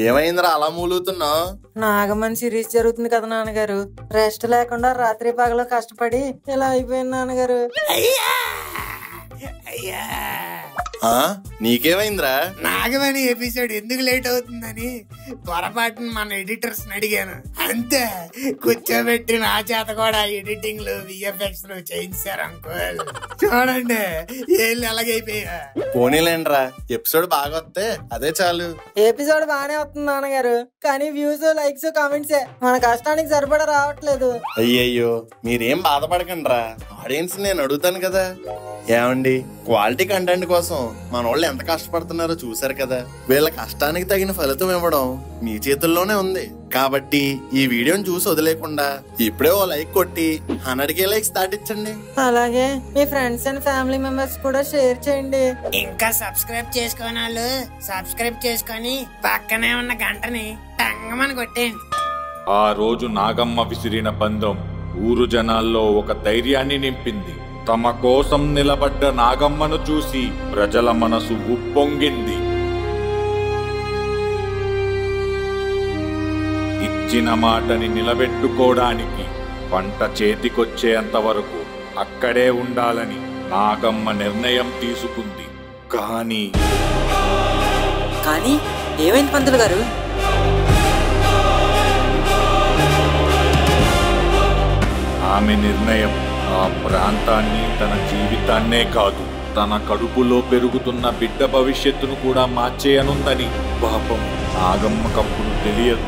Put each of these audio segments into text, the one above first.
ఏమైందిరా అలా మూలుగుతున్నావు? నాగమని సిరీస్ జరుగుతుంది కదా నాన్నగారు, రెస్ట్ లేకుండా రాత్రి పగలు కష్టపడి ఇలా అయిపోయింది నాన్నగారు. నీకేమైందిరా? నాగమణి ఎపిసోడ్ ఎందుకు లేట్ అవుతుందని పొరపాటున మన ఎడిటర్స్ అడిగాను, అంతే. కూర్చోబెట్టి నా చేత కూడా ఎడిటింగ్ లో విఎఫ్ఎక్స్ లో చేయించారు అంకుల్. చూడండి ఏళ్ళు ఎలాగైపోయా. పోనీలేండ్రా, ఎపిసోడ్ బాగా వస్తే అదే చాలు. ఎపిసోడ్ బాగానే వస్తుంది నాన్నగారు, కానీ వ్యూస్ లైక్స్ కామెంట్స్ మన కష్టానికి సరిపడా రావట్లేదు. అయ్యయ్యో మీరేం బాధపడకండి రా, ఆడియన్స్ నేను అడుగుతాను కదా. ఏమండి, క్వాలిటీ కంటెంట్ కోసం మన వాళ్ళు ఎంత కష్టపడుతున్నారో చూసారు కదా. వీళ్ళ కష్టానికి తగిన ఫలితం ఇవ్వడం మీ చేతుల్లోనే ఉంది. కాబట్టి ఈ వీడియోని చూసి వదిలేకుండా ఇప్పుడే ఓ లైక్ కొట్టి 100K లైక్స్ దాటించండి. అలాగే మీ ఫ్రెండ్స్ అండ్ ఫ్యామిలీ మెంబర్స్ కూడా షేర్ చేయండి. ఇంకా సబ్స్క్రైబ్ చేసుకోని వాళ్ళు సబ్స్క్రైబ్ చేసుకొని పక్కనే ఉన్న గంటని టంగమని కొట్టేయండి. ఆ రోజు నాగమ్మ విసిరిన బంధం ఊరు జనాల్లో ఒక ధైర్యాన్ని నింపింది. తమ కోసం నిలబడ్డ నాగమ్మను చూసి ప్రజల మనసు ఉప్పొంగింది. ఇచ్చిన మాటని నిలబెట్టుకోవడానికి పంట చేతికొచ్చేంత వరకు అక్కడే ఉండాలని నాగమ్మ నిర్ణయం తీసుకుంది. కానీ ఏమైంది పంతులు గారు? ఆమె నిర్ణయం ఆ ప్రాంతాన్ని, తన జీవితాన్నే కాదు, తన కడుపులో పెరుగుతున్న బిడ్డ భవిష్యత్తును కూడా మార్చేయనుందని పాపం నాగమ్మకప్పుడు తెలియదు.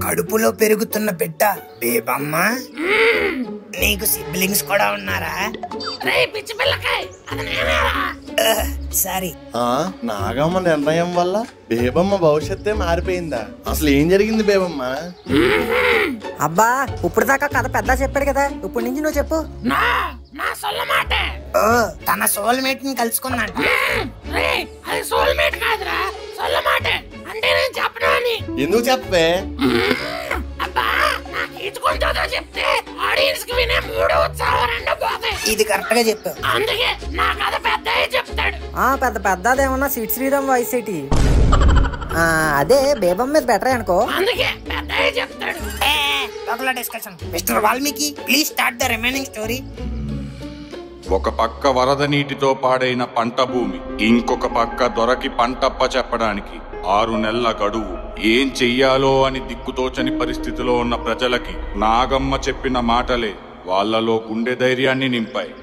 కడుపులో పెరుగుతున్న బిడ్డ బేబమ్మ, నీకు సిబ్లింగ్స్ కూడా ఉన్నారా? సారీ. నాగమ్మ నిర్ణయం వల్ల బేబమ్మ భవిష్యత్తే మారిపోయిందా? అసలు ఏం జరిగింది బేబమ్మ? అబ్బా, ఇప్పుడు దాకా కథ పెద్ద చెప్పాడు కదా, ఇప్పుడు నుంచి నువ్వు చెప్పు. తన సోల్మేట్ ని కలుసుకున్నాడు. ఎందుకు చెప్పే? ఇది కరెక్ట్ గా చెప్పావు. పెద్ద పెద్దదేమన్నా సిట్ శ్రీరామ్ వాయిస్ ఏంటి? అదే బేబమ్మ మీద బెటర్ అనుకో. Discussion. Mister Valmiki, please start the remaining story. ఒక పక్క వరద నీటితో పాడైన పంట భూమి, ఇంకొక పక్క దొరకి పంటప్ప చెప్పడానికి 6 నెలల గడువు. ఏం చెయ్యాలో అని దిక్కుతోచని పరిస్థితిలో ఉన్న ప్రజలకి నాగమ్మ చెప్పిన మాటలే వాళ్లలో గుండె ధైర్యాన్ని నింపాయి.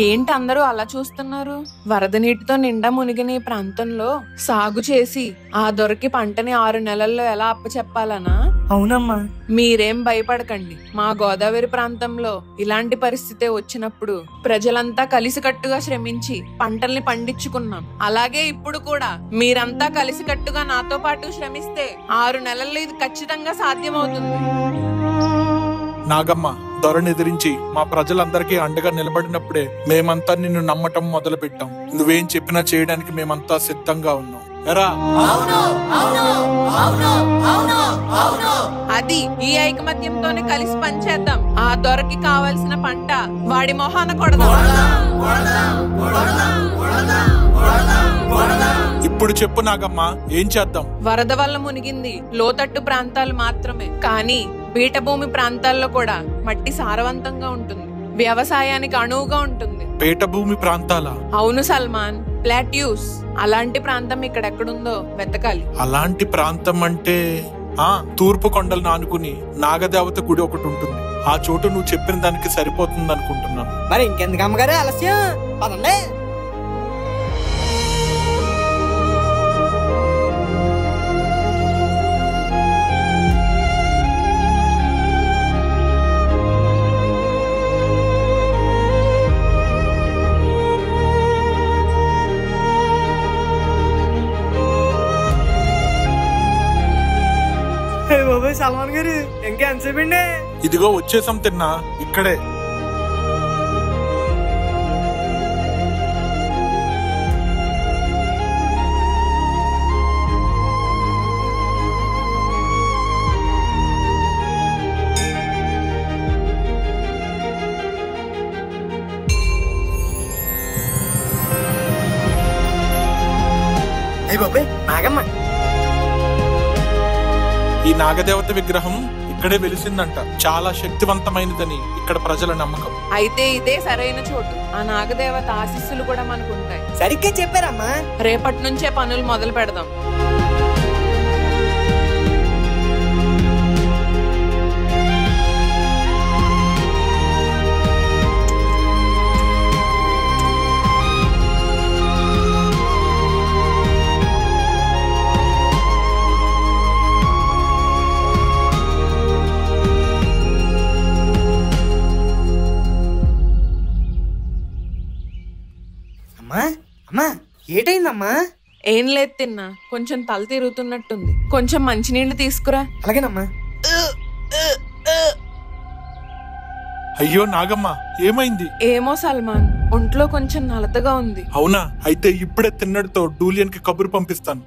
ఏంటి అందరూ అలా చూస్తున్నారు? వరద నీటితో నిండా మునిగిన ఈ ప్రాంతంలో సాగు చేసి ఆ దొరికి పంటని 6 నెలల్లో ఎలా అప్పచెప్పాలనా? అవునమ్మా. మీరేం భయపడకండి. మా గోదావరి ప్రాంతంలో ఇలాంటి పరిస్థితి వచ్చినప్పుడు ప్రజలంతా కలిసికట్టుగా శ్రమించి పంటల్ని పండించుకున్నాం. అలాగే ఇప్పుడు కూడా మీరంతా కలిసికట్టుగా నాతో పాటు శ్రమిస్తే 6 నెలల్లో ఇది ఖచ్చితంగా సాధ్యమవుతుంది. నాగమ్మ, ధరని ఎదిరించి మా ప్రజలందరికీ అండగా నిలబడినప్పుడే మేమంతా నిన్ను నమ్మటం మొదలు పెట్టాం. నువ్వేం చెప్పినా చేయడానికి మేమంతా సిద్ధంగా ఉన్నాం. అది ఈ ఐకమత్యంతోనే కలిసి పనిచేద్దాం. ఆ దొరకి కావలసిన పంట వాడి మొహాన కొడదాం. ఇప్పుడు చెప్పు నాగమ్మ, ఏం చేద్దాం? వరద వల్ల మునిగింది లోతట్టు ప్రాంతాలు మాత్రమే, కానీ పీఠభూమి ప్రాంతాల్లో కూడా మట్టి సారవంతంగా ఉంటుంది, వ్యవసాయానికి అనువుగా ఉంటుంది. పీఠభూమి ప్రాంతాల? అవును సల్మాన్, ప్లాట్యూస్. అలాంటి ప్రాంతం ఇక్కడెక్కడుందో వెతకాలి. అలాంటి ప్రాంతం అంటే తూర్పు కొండలను ఆనుకుని నాగదేవత గుడి ఒకటి ఉంటుంది. ఆ చోటు నువ్వు చెప్పిన దానికి సరిపోతుంది అనుకుంటున్నాను. మరి ఇంకెందుకు అమ్మగారు ఆలస్యం, పదండి. సల్మాన్ గారు, ఇంకా ఎంతసేపు అండి? ఇదిగో వచ్చేసాం, తిన్నా ఇక్కడే. ఈ నాగదేవత విగ్రహం ఇక్కడే వెలిసిందంట. చాలా శక్తివంతమైనదని ఇక్కడ ప్రజల నమ్మకం. అయితే ఇదే సరైన చోటు. ఆ నాగదేవత ఆశీస్సులు కూడా మనకు ఉంటాయి. సరిగ్గా చెప్పారమ్మా. రేపటి నుంచే పనులు మొదలు పెడదాం. అమ్మా ఏటైందమ్మా? ఏం లేదు తిన్నా, కొంచెం తల తిరుగుతున్నట్టుంది. కొంచెం మంచినీళ్ళు తీసుకురా. అలాగేనమ్మా. అయ్యో నాగమ్మ, ఏమైంది? ఏమో సల్మాన్, ఒంట్లో కొంచెం నలతగా ఉంది. అవునా? అయితే ఇప్పుడే తిన్నడితో డూలియన్ కి కబురు పంపిస్తాను.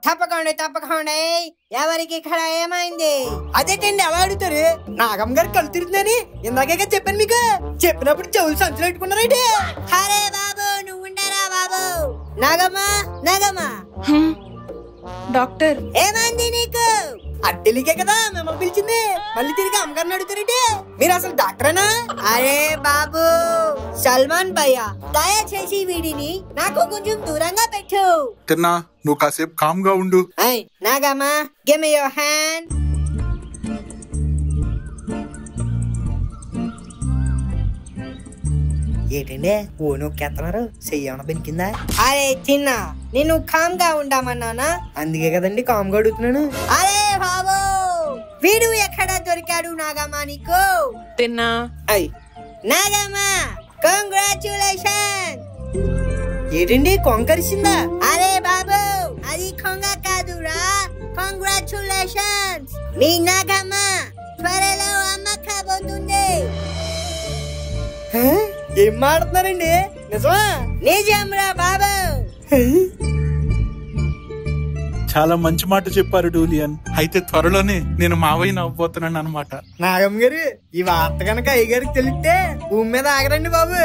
తప్పకుండా ఎవరికి ఇక్కడ ఏమైంది? అదేటండి అలా అడుగుతారు? నాగమ్మ గారు కళ్ళు తిరుగుతుందని ఇందాకే చెప్పాను మీకు. చెప్పినప్పుడు చెవులు సంచులు పెట్టుకున్నారండి. అరే బాబు నువ్వు ఉండరా బాబు. నాగమ్మ డాక్టర్ ఏమైంది నీకు? అద్దెలికే కదా మిమ్మల్ని పిలిచింది. మళ్ళీ తిరిగి అమ్మగారిని అడుగుతారండి. మీరు అసలు డాక్టరేనా? అరే బాబు సల్మాన్ భయ్యా, దయచేసి వీడిని నాకు కొంచెం దూరంగా పెట్టు. తిన్నా, నువ్వు కాసేపు కామ్ గా ఉండు. Nagamma give me your hand. ఏంటండి ఓ నొక్కేస్తున్నారు? చెయ్యమన్నా బెనికిందా? అరే చిన్న, నేను కామ్ గా ఉండమన్నానా? అందుకే కదండి కామ్ గా అడుగుతున్నాను. అరే బాబు వీడు ఎక్కడ దొరికాడు నాగమ్మ నీకు? తిన్నా. నాగమ్మ కంగ్రాచులేషన్. ఏంటండి కొంకరిసిందా? అరే బాబు అది కొంగ కాదురా, కంగ్రాచులేషన్స్. మీ నాగమ్మ త్వరలో అమ్మ కాబోతుంది. ఏం మాడుతున్నారండి? నిజమా? నిజంరా బాబు. చాలా మంచి మాట చెప్పారు డూలియన్. అయితే త్వరలోనే నేను మావయ్యని అవ్వబోతున్నాను అనమాట. నాగమ్మ గారు ఈ వార్త కనుక అయ్యగారికి తెలిస్తే భూమి మీద ఆగరండి బాబు.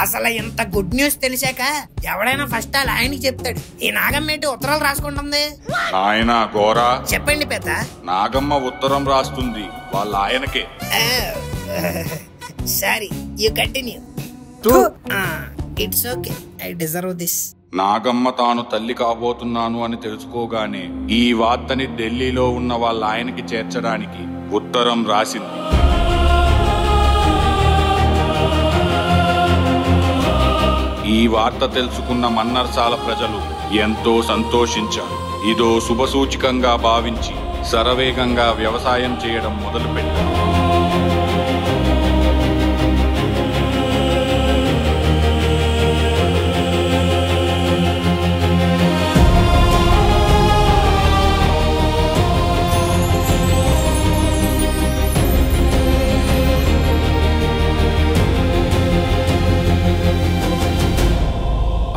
అసలు ఇంత గుడ్ న్యూస్ తెలిసాక ఎవడైనా ఫస్ట్ అలా ఆయనకి చెప్తాడు. ఈ నాగమ్మ ఏంటి ఉత్తరాలు రాసుకుంటుంది? నాయనా గోరా, చెప్పండి పెద్ద. నాగమ్మ ఉత్తరం రాస్తుంది వాళ్ళ ఆయనకే. Sorry, you continue. It's okay, I deserve this. Nagamma తాను తల్లి కాబోతున్నాను అని తెలుసుకోగానే ఈ వార్తని ఢిల్లీలో ఉన్న వాళ్ళ ఆయనకి చేర్చడానికి ఉత్తరం రాసింది. ఈ వార్త తెలుసుకున్న మన్నర్సాల ప్రజలు ఎంతో సంతోషించారు. ఇదో శుభసూచికంగా భావించి శరవేగంగా వ్యవసాయం చేయడం మొదలుపెట్టారు.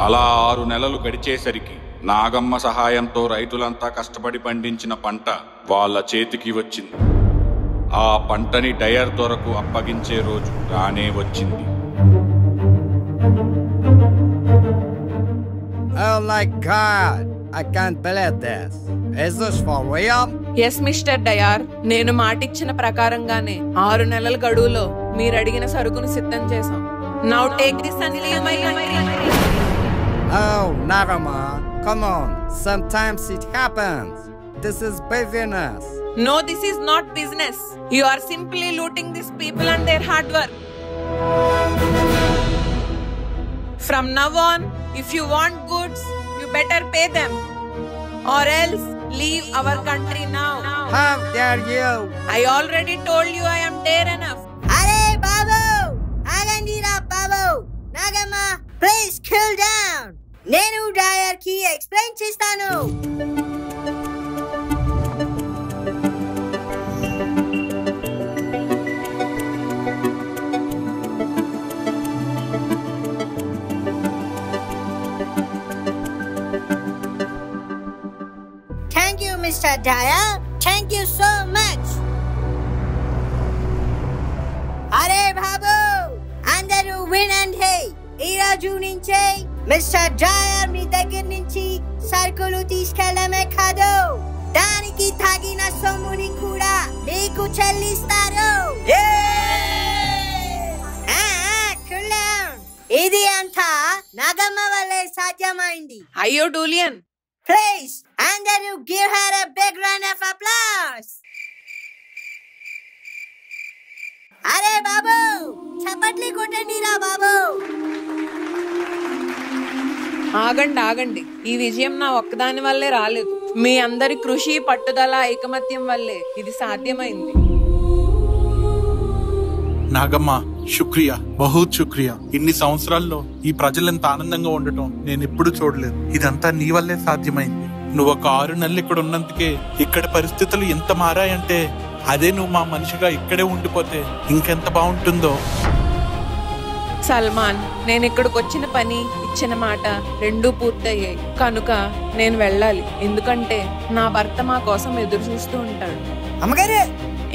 అలా 6 నెలలు గడిచేసరికి నాగమ్మ సహాయంతో రైతులంతా కష్టపడి పండించిన పంట వాళ్ళ చేతికి వచ్చింది. ఆ పంటని డయర్ దొరకు అప్పగించే రోజు రానే వచ్చింది. Oh my God! I can't believe this. Is this for real? Yes mister Dyer, నేను మాటిచ్చిన ప్రకారంగానే 6 నెలల గడువులో మీరు అడిగిన సరుకును సిద్ధం చేశాం. Now take this and leave my country. Oh, Nagama, come on. Sometimes it happens. This is business. No, this is not business. You are simply looting these people and their hard work. From now on, if you want goods, you better pay them. Or else, leave our country now. How dare you? I already told you I am dare enough. అరే బాబు ఆగండిరా బాబు. Nagamma please cool down. నేను driver కి explain చేస్తాను. Thank you mister Dyer, thank you so much. వినండి, ఈ రోజు నుంచే మిస్టర్ డ్రైవర్ మీ దగ్గర నుంచి సరుకులు తీసుకెళ్లమే కాదు, దానికి తగిన సొమ్ముని కూడా మీకు చెల్లిస్తారు. ఇది అంతా నాగమ్మ వల్లే సాధ్యమైంది. అయ్యో డూలియన్, ప్లీజ్ అందరూ give her a big round of applause. అరే బాబు, చప్పట్లు కొట్టండి రా బాబు. ఆగండి. ఈ విజయం నా ఒక్కదాని వల్లే రాలేదు. మీ అందరి కృషి, పట్టుదల, ఐకమత్యం వల్లే ఇది సాధ్యమైంది. నాగమ్మ, శుక్రియా, బహుత్ శుక్రియా. ఇన్ని సంవత్సరాల్లో ఈ ప్రజలు ఎంత ఆనందంగా ఉండటం నేను ఎప్పుడు చూడలేదు. ఇదంతా నీ వల్లే సాధ్యమైంది. నువ్వు ఒక 6 నెలలు ఇక్కడ ఉన్నందుకే ఇక్కడ పరిస్థితులు ఎంత మారాయంటే, అదే నువ్వు మా మనిషిగా ఇక్కడే ఉండిపోతే ఇంకెంత బాగుంటుందో. సల్మాన్, నేను ఇక్కడికి వచ్చిన పని, ఇచ్చిన మాట రెండూ పూర్తయ్యాయి కనుక నేను వెళ్ళాలి. ఎందుకంటే నా భర్త మా కోసం ఎదురు చూస్తూ ఉంటాడు. అమ్మగారు,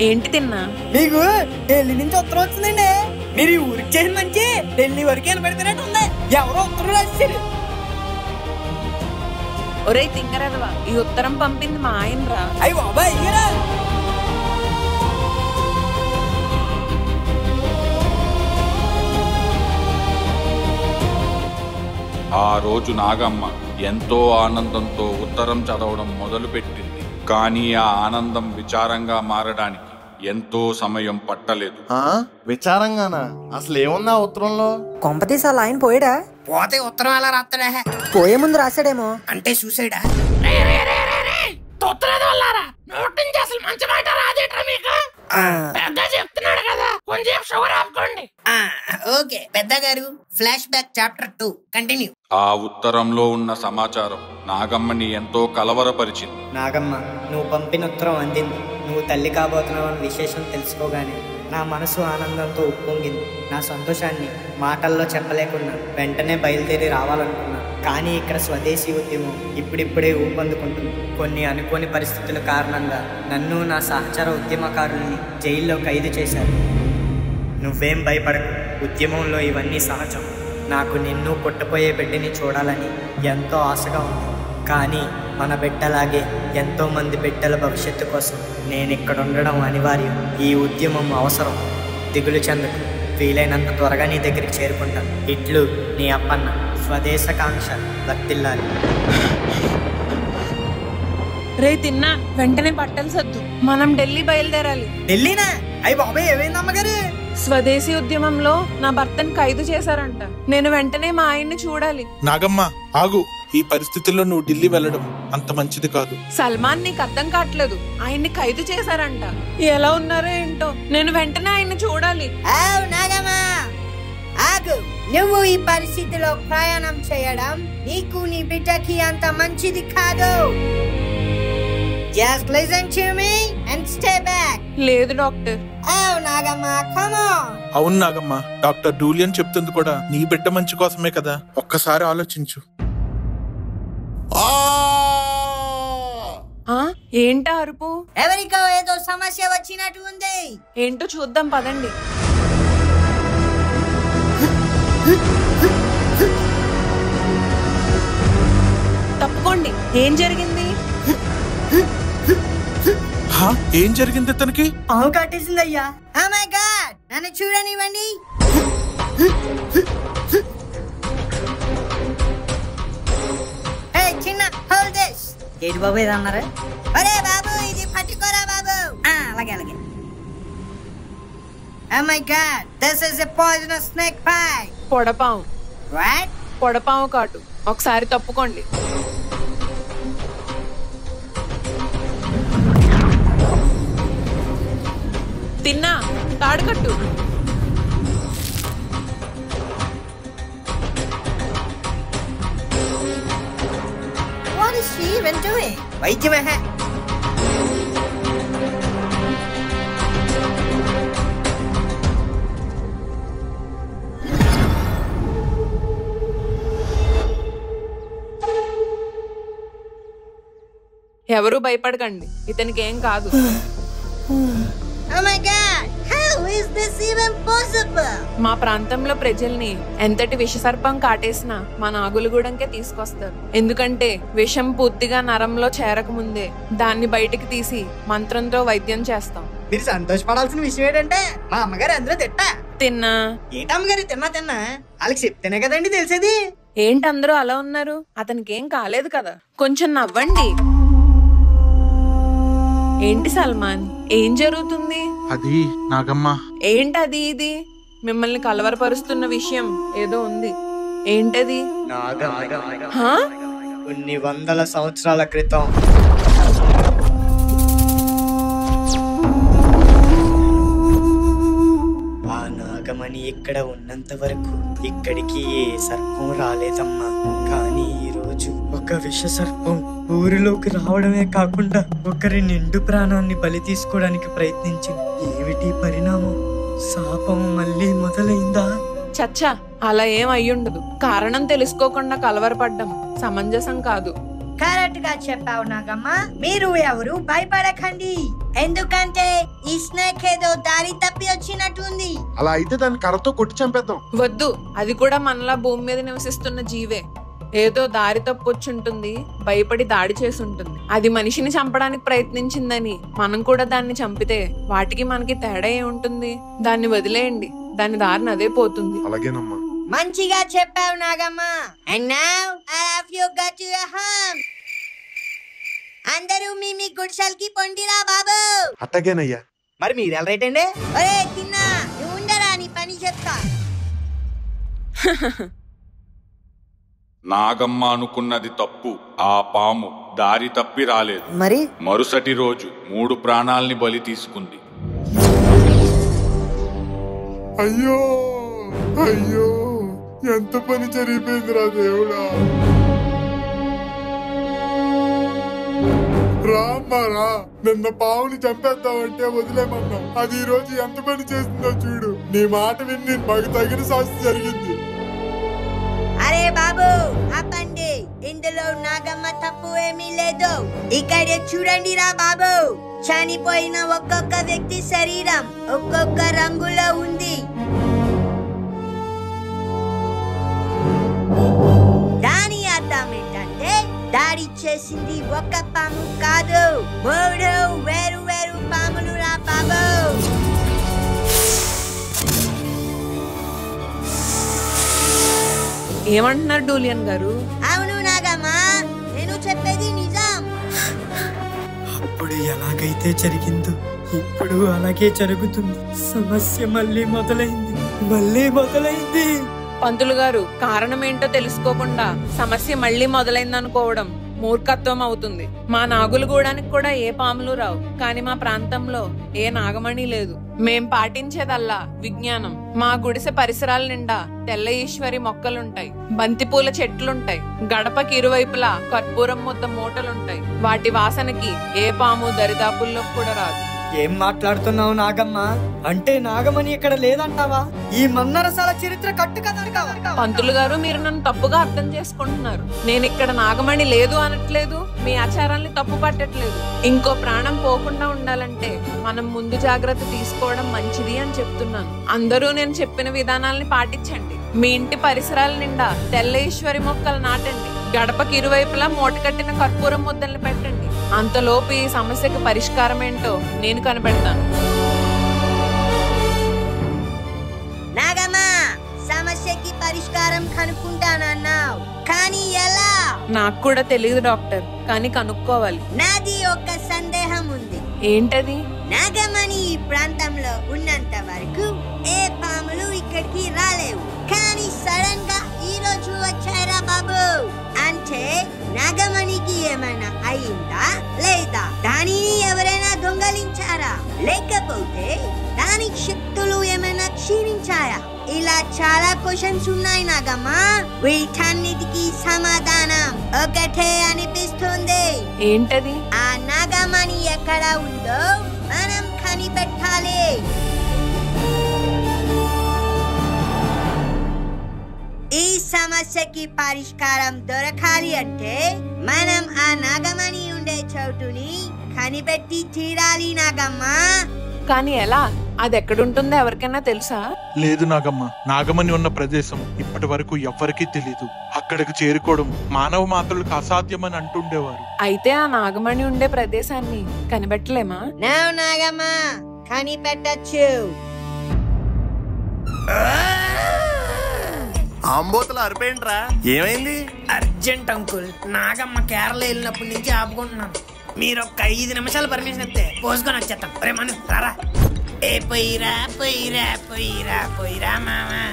ఏంటి తిన్నా? మీకు ఢిల్లీ నుంచి ఉత్తరం వచ్చిందండి. మీరు ఈ ఊరికి చేసిన మంచి ఢిల్లీ వరకు వినబెడుతున్నట్టు ఉంది. ఎవరో ఉత్తరం రాశారు. ఒరే తింగరదవా, ఈ ఉత్తరం పంపింది మా ఆయన రా. అయ్యి బాబాయ్, అయ్యారా? ఆ రోజు నాగమ్మ ఎంతో ఆనందంతో ఉత్తరం చదవడం మొదలుపెట్టింది. కానీ ఆ ఆనందం విచారంగా మారడానికి ఎంతో సమయం పట్టలేదు. విచారంగానా? అసలు ఏముందా ఉత్తరంలో? కొంపతీసి అలా ఆయన పోయాడా? పోతే ఉత్తరం ఎలా రాస్తాడా? పోయే ముందు రాశాడేమో. అంటే చూసాడా? అసలు మంచి మాట రాదేట్రా మీకు? పెద్ద చెప్తున్నాడు కదా, కొంచెం షుగర్ ఆపుకోండి. ఓకే పెద్ద గారు, ఫ్లాష్ బ్యాక్ చాప్టర్ 2 కంటిన్యూ. ఆ ఉత్తరంలో ఉన్న సమాచారం నాగమ్మని ఎంతో కలవరపరిచింది. నాగమ్మ, నువ్వు పంపిన ఉత్తరం అందింది. నువ్వు తల్లి కాబోతున్నావు అన్న విశేషం తెలుసుకోగానే నా మనసు ఆనందంతో ఉప్పొంగింది. నా సంతోషాన్ని మాటల్లో చెప్పలేకున్నా వెంటనే బయలుదేరి రావాలనుకున్నా. కానీ ఇక్కడ స్వదేశీ ఉద్యమం ఇప్పుడిప్పుడే ఊపందుకుంటుంది. కొన్ని అనుకోని పరిస్థితుల కారణంగా నన్ను, నా సహచర ఉద్యమకారుల్ని జైల్లో ఖైదు చేశారు. నువ్వేం భయపడకు, ఉద్యమంలో ఇవన్నీ సహజం. నాకు నిన్ను పుట్టపోయే బిడ్డని చూడాలని ఎంతో ఆశగా ఉంది. కానీ మన బిడ్డలాగే ఎంతోమంది బిడ్డల భవిష్యత్తు కోసం నేను ఇక్కడ ఉండడం అనివార్యం. ఈ ఉద్యమం అవసరం. దిగులు చెందకు, వీలైనంత త్వరగా నీ దగ్గరికి చేరుకుంటాను. ఇట్లు నీ అప్పన్న. స్వదేశకాంక్ష వర్తిల్లాలి. రే తిన్నా, వెంటనే బట్టలు సర్దు, మనం ఢిల్లీ బయలుదేరాలి. ఢిల్లీనా? అయ్యి బాబాయ్, ఏమైంది అమ్మగారు? స్వదేశీ ఉద్యమంలో నా భర్తను ఖైదు చేశారంట. నేను వెంటనే మా ఆయన్ని చూడాలి. నాగమ్మ ఆగు, ఈ పరిస్థితుల్లో నువ్వు ఢిల్లీ వెళ్ళడం అంత మంచిది కాదు. సల్మాన్, నీకు అర్థం కావట్లేదు. ఆయన్ని ఖైదు చేశారంట. ఎలా ఉన్నారో ఏంటో, నేను వెంటనే ఆయన్ని చూడాలి. నాగమ్మా ఆగు, నువ్వు ఈ పరిస్థితిలో ప్రయాణం చేయడం నీకు నీ బిడ్డకి అంత మంచిది కాదు. Just listen to me and stay back. లేదు డాక్టర్. Nagamma, come on. అవును నాగమ్మ, డాక్టర్ డూలియన్ చెప్తుంది కూడా నీ బిడ్డ మంచి కోసమే కదా. ఒక్కసారి ఆలోచించు. ఏంటా అరుపు? ఎవరికో ఏదో సమస్య వచ్చినట్టు ఉంది. ఏంటో చూద్దాం పదండి. తప్పుకోండి. ఏం జరిగింది? ఏం జరిగింది? తనకి పాము కట్టేసింది అయ్యా. Oh my God, నన్ను చూడనివ్వండి. Hey చిన్న, hold this. ఏంటి బాబు ఇది అన్నారా? అరే బాబు, ఇది పట్టుకోరా బాబు. అలాగే అలాగే. Oh my God, this is a poisonous snake bite. పొడపాము. What? పొడపాము కాటు. ఒకసారి తప్పుకోండి. తిన్నా, తాడుకట్టు. What is she even doing? వైద్యమే. ఎవరు భయపడకండి, ఇతనికి ఏం కాదు. Oh my God, how is this even possible? మా ప్రాంతంలో ప్రజల్ని ఎంతటి విషసర్పం కాటేసినా మా నాగులగూడెంకే తీసుకొస్తారు. ఎందుకంటే విషం పూర్తిగా నరంలో చేరకముందే దాన్ని బయటికి తీసి మంత్రంతో వైద్యం చేస్తాం. మీరు సంతోషపడాల్సిన విషయం ఏంటంటే మా అమ్మగారు అందులో తిన్నా. ఏంటమ్మగారు తిన్నా వాళ్ళకి చెప్తేనే కదండి తెలిసేది. ఏంటి అందరూ అలా ఉన్నారు? అతనికి ఏం కాలేదు కదా, కొంచెం నవ్వండి. ఏంటి సల్మాన్, ఏం జరుగుతుంది? అది నాగమ్మ. ఏంటది? ఇది మిమ్మల్ని కలవరపరుస్తున్న విషయం ఏదో ఉంది. ఏంటది? కొన్ని వందల సంవత్సరాల క్రితం ఆ నాగమణి ఇక్కడ ఉన్నంత వరకు ఇక్కడికి ఏ సర్పం రాలేదమ్మా. కానీ ఈ రోజు ఒక విష సర్పం ఊరిలోకి రావడమే కాకుండా ఒకరి నిండు ప్రాణాన్ని బలి తీసుకోవడానికి ప్రయత్నించింది. ఏమిటి పరిణామం? శాపం మళ్ళీ మొదలైందా? చచ్చా, అలా ఏం అయ్యుండదు. కారణం తెలుసుకోకుండా కలవరపడ్డం సమంజసం కాదు. కరెక్ట్ గా చెప్పావు నాగమ్మ. మీరు ఎవరు భయపడకండి, ఎందుకంటే ఈ స్నేక్ ఏదో దారి తప్పి వచ్చినట్టుంది. అలా అయితే దాన్ని కర్రతో కొట్టి చంపేద్దాం. వద్దు, అది కూడా మనలా భూమి మీద నివసిస్తున్న జీవే. ఏదో దారి తప్పొచ్చుంటుంది, భయపడి దాడి చేసి ఉంటుంది. అది మనిషిని చంపడానికి ప్రయత్నించిందని మనం కూడా దాన్ని చంపితే వాటికి మనకి తేడా ఏముంటుంది? దాన్ని వదిలేయండి, దాని దారిని అదే పోతుంది. అలాగేనమ్మా. మంచిగా చెప్పావు Nagamma. And now I have you got to your home. అందరూ మీ గుడిసెలకి పొండిరా బాబు. అట్టగేనయ్యా. మరి మీరు వెళ్ళరేటండి? ఒరే తిన్నా, నువ్వు ఉండరా, నీ పని చెప్తా. నాగమ్మ అనుకున్నది తప్పు. ఆ పాము దారి తప్పి రాలేదు. మరి మరుసటి రోజు 3 ప్రాణాల్ని బలి తీసుకుంది. అయ్యో అయ్యో, ఎంత పని జరిగిపోయిందిరా దేవుడా. రామ్మరా, నిన్న పావుని చంపేద్దామంటే వదిలేమన్నా. అది ఈ రోజు ఎంత పని చేసిందో చూడు. నీ మాట విని మాకు తగిన శాస్తి జరిగింది. అరే బాబు ఆపండి, ఇందులో నాగమ్మ తప్పు ఏమీ లేదు. ఇక్కడ చూడండి రా బాబు, చనిపోయిన ఒక్కొక్క వ్యక్తి శరీరం ఒక్కొక్క రంగులో ఉంది. దాని అర్థం ఏంటంటే దాడి చేసింది ఒక్క పాము కాదు, 3 వేరు వేరు పాములు రా బాబు. ఏమంటున్నారు డూలియన్ గారు? అవును నాగమ్మా, నేను చెప్పేది నిజం. అప్పుడు ఎలాగైతే జరిగిందో ఇప్పుడు అలాగే జరుగుతుంది. సమస్య మళ్ళీ మొదలైంది. పంతులు గారు, కారణం ఏంటో తెలుసుకోకుండా సమస్య మళ్ళీ మొదలైందనుకోవడం మూర్ఖత్వం అవుతుంది. మా నాగులగూడానికి కూడా ఏ పాములు రావు, కానీ మా ప్రాంతంలో ఏ నాగమణి లేదు. మేం పాటించేదల్లా విజ్ఞానం. మా గుడిసె పరిసరాల నిండా తెల్ల ఈశ్వరి మొక్కలుంటాయి, బంతిపూల చెట్లుంటాయి, గడపకి ఇరువైపులా కర్పూరం ముద్ద మూటలుంటాయి. వాటి వాసనకి ఏ పాము దరిదాపుల్లో కూడా రాదు. ఏం మాట్లాడుతున్నావు నాగమ్మ? అంటే నాగమణి ఇక్కడ లేదంటావా? ఈ మన్నరసాల చరిత్ర కట్టు కదనకావా? పంతులు గారు, మీరు నన్ను తప్పుగా అర్థం చేసుకుంటున్నారు. నేను ఇక్కడ నాగమణి లేదు అనట్లేదు, మీ ఆచారాల్ని తప్పు పట్టట్లేదు. ఇంకో ప్రాణం పోకుండా ఉండాలంటే మనం ముందు జాగ్రత్త తీసుకోవడం మంచిది అని చెప్తున్నాను. అందరూ నేను చెప్పిన విధానాల్ని పాటించండి. మీ ఇంటి పరిసరాల నిండా తెల్ల ఈశ్వరి మొక్కలు నాటండి, గడపకి ఇరువైపులా మూట కట్టిన కర్పూరం ముద్దల్ని పెట్టండి. అంతలోపు ఈ సమస్యకు పరిష్కారం ఏంటో నేను కనిపెడతాను. నాగమ్మా, సమస్యకి పరిష్కారం కనుక్కుంటానన్నావు, కానీ ఎలా? నాకు కూడా తెలియదు డాక్టర్, కానీ కనుక్కోవాలి. నాది ఒక సందేహం ఉంది. ఏంటది? నాగమణి ఈ ప్రాంతంలో ఉన్నంత వరకు ఏ పాములు ఇక్కడికి రాలేవు, కానీ సడన్ గా ఈ రోజు వచ్చారా బాబు? అంటే నాగమణికి ఏమైనా అయిందా, లేదా దానిని ఎవరైనా దొంగలించారా, లేకపోతే దాని శక్తులు ఏమైనా క్షీణించాయా? ఇలా చాలా క్వశ్చన్స్ ఉన్నాయి నాగమ్మా. వీటన్నిటికీ సమాధానం ఒకటే అనిపిస్తుంది. ఏంటది? ఆ నాగమణి ఎక్కడ ఉందో మనం కనిపెట్టాలి. ఈ సమస్యకి పరిష్కారం దొరకాలి అంటే మనం ఆ నాగమణి ఉండే చోటుని కనిపెట్టి తీరాలి నాగమ్మా. కానీ ఎలా? అది ఎక్కడుంటుందో ఎవరికైనా తెలుసా? లేదు నాగమ్మ, నాగమణి ఉన్న ప్రదేశం ఇప్పటి వరకు ఎవ్వరికీ తెలీదు. అక్కడికి చేరుకోవడం మానవ మాత్రలకు అసాధ్యమని అంటుండేవారు. అయితే ఆ నాగమణి ఉండే ప్రదేశాన్ని కనిపెట్టలేమా? నాగమ్మ కనిపెట్టచ్చు. ఆంబోతులు అరిపోయింట్రా, ఏమైంది? అర్జెంట్ అంకుల్, నాగమ్మ కేరళ వెళ్ళినప్పటి నుంచి ఆపుకుంటున్నాను. మీరు ఒక 5 నిమిషాలు పర్మిషన్ ఇస్తే పోసుకొని వచ్చేస్తాం. రే మను రారా. ఏ పోయిరా పోయిరా పోయిరా పోయిరా మామా,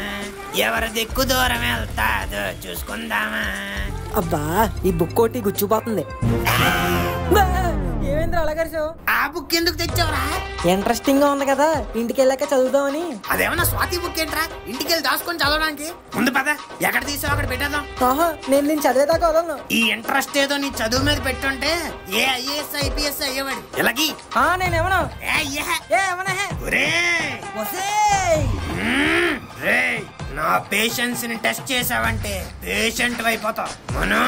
ఎవరి దిక్కు దూరం వెళ్తాదో చూసుకుందామా. అబ్బా ఈ బుక్ ఒకటి గుచ్చిపోతుంది. ఏమేంద్ర అలగరిచావు? ఆ బుక్ ఎందుకు తెచ్చావురా? ఇంట్రెస్టింగ్ గా ఉంది కదా, ఇంటికి వెళ్ళాక చదువుదామని. అదేమన్నా స్వాతి బుక్ ఏంట్రా ఇంటికి వెళ్ళి దాచుకొని చదవడానికి? ముందు పద, ఎక్కడ తీసావు అక్కడ పెట్టేద్దాం. నేను చదివేదాకా వదలను. ఈ ఇంట్రెస్ట్ ఏదో నీ చదువు మీద పెట్టుంటే ఏ IAS IPS అయ్యేవాడు. ఇలాగి నేనేమన్నా నా పేషెన్స్ ని టెస్ట్ చేసావంటే పేషెంట్ అయిపోతావు. మను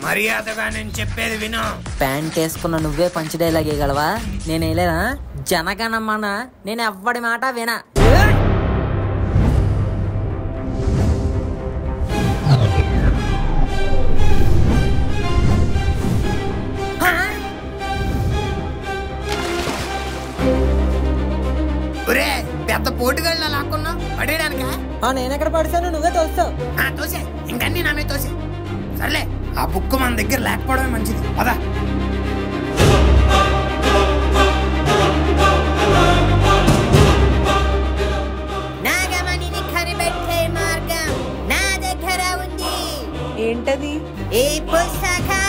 మర్యాదగా నేను చెప్పేది విను. ప్యాంట్ వేసుకున్న నువ్వే పంచ్ డైలాగ్ వేయగలవా? నేను వేయలేనా? జనగణమన నేను ఎవ్వడి మాట వినా. పెద్ద పోటుగాళ్ళ లాక్కున్నా పడేయడానికా? నేనెక్కడ పడిసాను, నువ్వే తోస్తావు. తోసే, ఇంకన్నీ నా మీద తోసే. సర్లే, ఆ బుక్ మన దగ్గర లేకపోవడమే మంచిది. పదా. నాగమణిని కనిపెట్టే మార్గం నా దగ్గర ఉంది. ఏంటది? ఈ పుస్తకం